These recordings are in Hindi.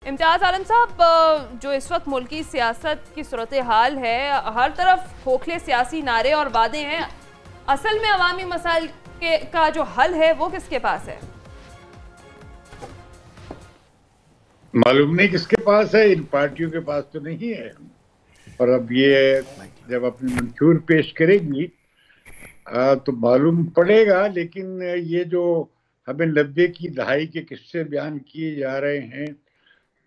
इम्तियाज आलम साहब, जो इस वक्त मुल्की सियासत की सूरत हाल है, हर तरफ खोखले सियासी नारे और वादे हैं। असल में अवामी मसाइल का जो हल है वो किसके पास है? मालूम नहीं किसके पास है, इन पार्टियों के पास तो नहीं है। और अब ये जब अपनी मंशूर पेश करेंगी तो मालूम पड़ेगा। लेकिन ये जो हमें 90 की दहाई के किस्से बयान किए जा रहे हैं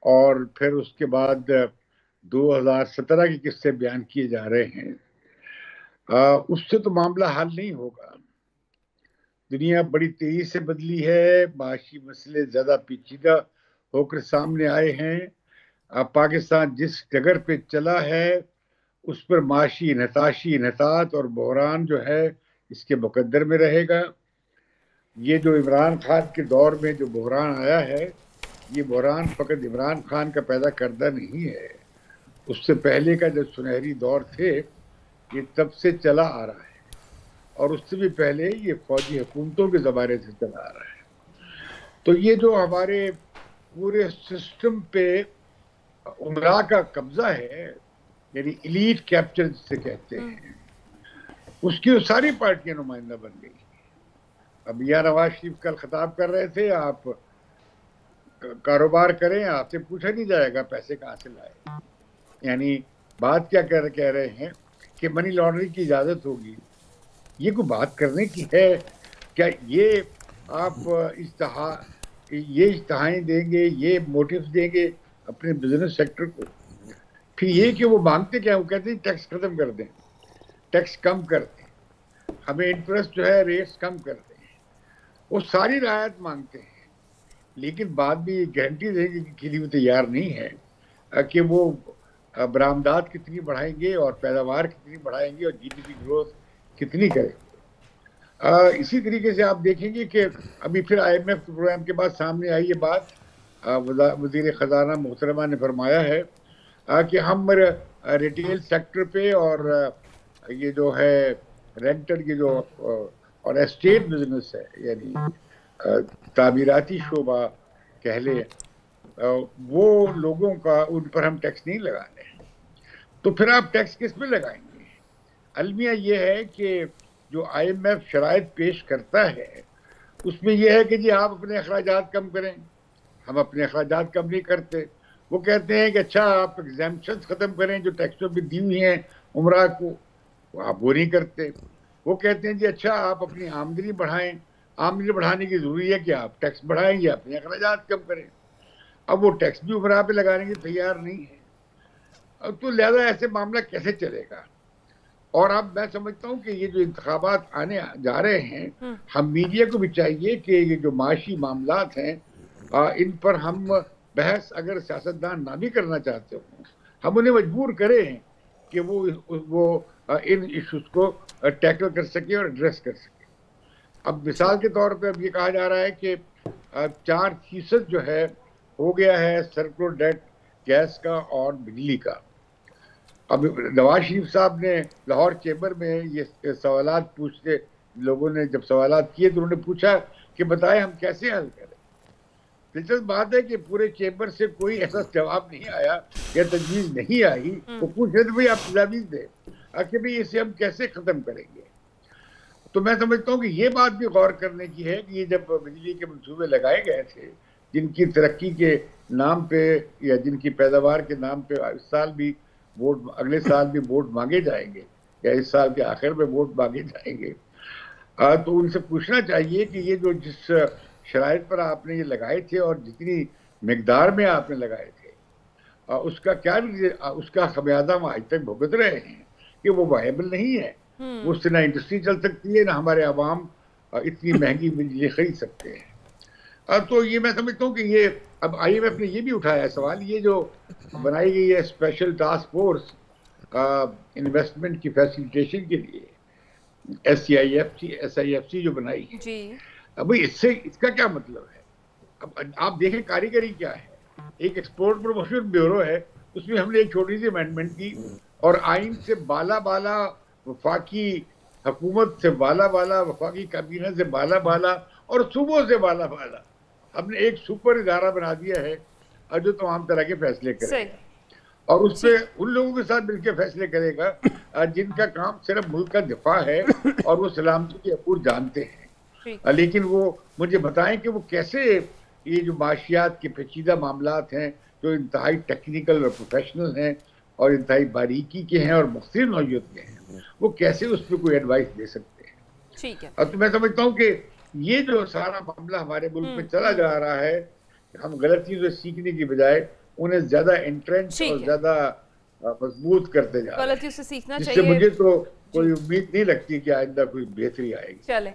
और फिर उसके बाद 2017 के किस्से बयान किए जा रहे हैं, उससे तो मामला हल नहीं होगा। दुनिया बड़ी तेजी से बदली है, माशी मसले ज्यादा पेचीदा होकर सामने आए हैं। अब पाकिस्तान जिस डगर पे चला है उस पर माशी नताशी नतात और बहरान जो है इसके मुकद्दर में रहेगा। ये जो इमरान खान के दौर में जो बहरान आया है, ये बहरान फकत इमरान खान का पैदा करदा नहीं है। उससे पहले का जो सुनहरी दौर थे ये तब से चला आ रहा है, और उससे भी पहले ये फौजी हुकूमतों के ज़माने से चला आ रहा है। तो ये जो हमारे पूरे सिस्टम पे उमरा का कब्जा है, यानी इलीट कैप्चर जिसे कहते हैं, उसकी सारी पार्टियां नुमाइंदा बन गई। अब या नवाज शरीफ कल खिताब कर रहे थे, आप कारोबार करें, आपसे पूछा नहीं जाएगा पैसे कहाँ से लाए। यानी बात क्या कह रहे हैं कि मनी लॉन्ड्रिंग की इजाजत होगी। ये कोई बात करने की है क्या? ये आप इश्तहाएं देंगे, ये मोटिव देंगे अपने बिजनेस सेक्टर को। फिर ये कि वो मांगते क्या, वो कहते हैं टैक्स खत्म कर दें, टैक्स कम कर दें, हमें इंटरेस्ट जो है रेट्स कम कर दें। वो सारी राहत मांगते हैं, लेकिन बाद में ये गारंटी देने के लिए तैयार नहीं है कि वो बरामदात कितनी बढ़ाएंगे और पैदावार कितनी बढ़ाएंगे और जीडीपी ग्रोथ कितनी करेंगे। इसी तरीके से आप देखेंगे कि अभी फिर IMF प्रोग्राम के बाद सामने आई ये बात, वज़ीर ख़जाना मोहतरमा ने फरमाया है कि हम रिटेल सेक्टर पे और ये जो है रेंटल ये जो और एस्टेट बिजनेस है, यानी तामीराती शोबा कह ले, वो लोगों का उन पर हम टैक्स नहीं लगाने। तो फिर आप टैक्स किस पे लगाएंगे? अलमिया ये है कि जो IMF शराइत पेश करता है उसमें यह है कि जी आप अपने अखराजात कम करें। हम अपने अखराजात कम नहीं करते। वो कहते हैं कि अच्छा आप एग्जाम्पशन ख़त्म करें जो टैक्सों पर दी हुई हैं उमरा को, आप वो नहीं करते। वो कहते हैं जी अच्छा आप अपनी आमदनी बढ़ाएं। आमदनी बढ़ाने की ज़रूरी है कि आप टैक्स बढ़ाएं या अपने अखराजात कम करें। अब वो टैक्स भी उमरा पे लगाने के तैयार नहीं है। तो लिहाजा ऐसे मामला कैसे चलेगा? और अब मैं समझता हूँ कि ये जो इंतखाबात आने जा रहे हैं, हम मीडिया को भी चाहिए कि ये जो माशी मामलात हैं इन पर हम बहस अगर सियासतदान ना भी करना चाहते हो, हम उन्हें मजबूर करें कि वो इन इश्यूज को टैकल कर सके और एड्रेस कर सके। अब मिसाल के तौर पे अब ये कहा जा रहा है कि 4% जो है हो गया है सर्कुलर डेट गैस का और बिजली का। अब नवाज शरीफ साहब ने लाहौर चेंबर में ये सवालात पूछते, लोगों ने जब सवालात किए तो उन्होंने पूछा कि बताएं हम कैसे हल करें। दिलचस्प बात है कि पूरे चेंबर से कोई ऐसा जवाब नहीं आया या तजवीज़ नहीं आई। वो पूछ रहे थे भाई आप तजवीज़ दें कि भाई इसे हम कैसे ख़त्म करेंगे। तो मैं समझता हूँ कि ये बात भी गौर करने की है कि ये जब बिजली के मंसूबे लगाए गए थे, जिनकी तरक्की के नाम पे या जिनकी पैदावार के नाम पे इस साल भी वोट, अगले साल भी वोट मांगे जाएंगे या इस साल के आखिर में वोट मांगे जाएंगे, तो उनसे पूछना चाहिए कि ये जो जिस शराइत पर आपने ये लगाए थे और जितनी मिकदार में आपने लगाए थे उसका क्या उसका खमियाजा हम आज तक भुगत रहे हैं कि वो वायबल नहीं है। उससे ना इंडस्ट्री चल सकती है, ना हमारे आवाम इतनी महंगी बिजली खरीद सकते हैं। तो ये मैं समझता हूँ कि ये अब IMF ने ये भी उठाया सवाल, ये जो बनाई गई है स्पेशल टास्क फोर्स इन्वेस्टमेंट की फैसिलिटेशन के लिए, SIFC जो बनाई है जी। अब इससे इसका क्या मतलब है? अब आप देखें कारीगरी क्या है। एक एक्सपोर्ट प्रमोशन ब्यूरो है, उसमें हमने एक छोटी सी अमेंडमेंट की और आइन से बाला बाला, वफाकी हुकूमत से बाला बाला, वफाकी काबीना से बाला बाला और सूबों से बाला बाला हमने एक सुपर इदारा बना दिया है और जो तमाम तरह के फैसले सही। करेगा, और उस पे उन लोगों के साथ मिलकर फैसले करेगा जिनका काम सिर्फ मुल्क का दिफा है और वो सलामती के असूल जानते हैं। लेकिन वो मुझे बताएं कि वो कैसे ये जो माशियात के पेचीदा मामलात हैं जो इंतहाई टेक्निकल और प्रोफेशनल हैं और इंतहाई बारीकी के हैं और मुख्तलिफ नौइयत के हैं, वो कैसे उस पर कोई एडवाइस दे सकते हैं। ठीक है। और तो मैं समझता हूँ कि ये जो सारा मामला हमारे मुल्क में चला जा रहा है, हम गलतियों से सीखने की बजाय उन्हें ज्यादा एंट्रेंच और ज्यादा मजबूत करते जा रहे हैं, गलतियों से सीखना जिससे चाहिए। मुझे तो कोई उम्मीद नहीं लगती कि आइंदा कोई बेहतरी आएगी। चले।